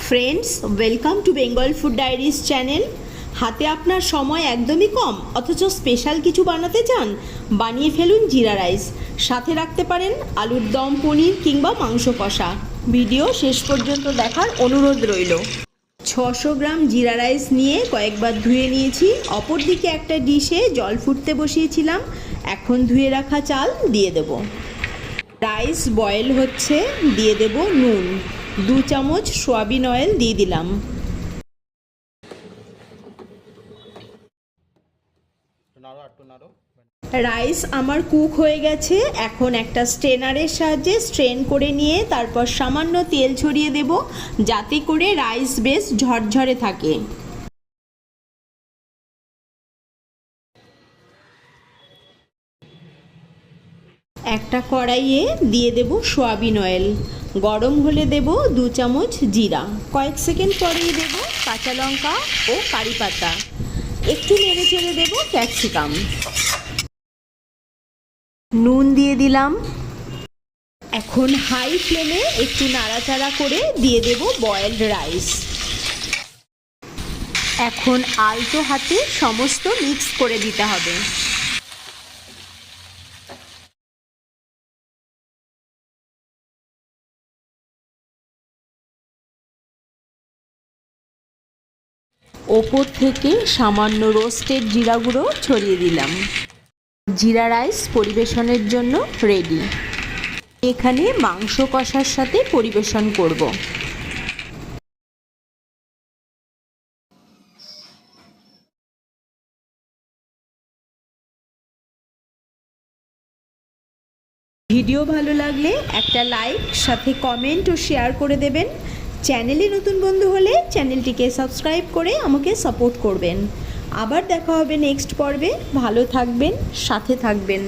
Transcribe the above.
Friends, welcome to Bengal food diaries channel. হাতে আপনার সময় একদমই কম, অথচ স্পেশাল কিছু বানাতে চান? বানিয়ে ফেলুন জিরা রাইস। সাথে রাখতে পারেন আলুর দম, পনির কিংবা মাংস কষা। ভিডিও শেষ পর্যন্ত দেখার অনুরোধ রইল। 600 গ্রাম জিরা রাইস নিয়ে কয়েকবার ধুয়ে নিয়েছি। অপরদিকে একটা ডিশে জল ফুটতে বসিয়েছিলাম। এখন ধুয়ে রাখা চাল দিয়ে দেব। রাইস বয়েল হচ্ছে, দিয়ে দেব নুন। 2 চামচ সয়াবিন অয়েল দিয়ে দিলাম। রাইস আমার কুক হয়ে গেছে। এখন একটা স্ট্রেনারের সাহায্যে স্ট্রেন করে নিয়ে তারপর সামান্য তেল ছড়িয়ে দেব, যাতে করে রাইস বেশ ঝরঝরে থাকে। একটা কড়াইয়ে দিয়ে দেব সয়াবিন অয়েল। গরম হলে দেব 2 চামচ জিরা। কয়েক সেকেন্ড পরেই দেব কাঁচা লঙ্কা ও কারি পাতা। একটু নেড়ে চেড়ে দেব ক্যাপসিকাম। নুন দিয়ে দিলাম। এখন হাই ফ্লেমে একটু নাড়াচাড়া করে দিয়ে দেব বয়েলড রাইস। এখন আলতো হাতে সমস্ত মিক্স করে দিতে হবে। ওপর থেকে সামান্য রোস্টেড জিরা গুঁড়ো ছড়িয়ে দিলাম। জিরা রাইস পরিবেশনের জন্য রেডি। এখানে মাংস কষার সাথে পরিবেশন করব। ভিডিও ভালো লাগলে একটা লাইক, সাথে কমেন্ট ও শেয়ার করে দেবেন। চ্যানেলে নতুন বন্ধু হলে চ্যানেলটিকে সাবস্ক্রাইব করে আমাকে সাপোর্ট করবেন। আবার দেখা হবে নেক্সট পর্বে। ভালো থাকবেন, সাথে থাকবেন।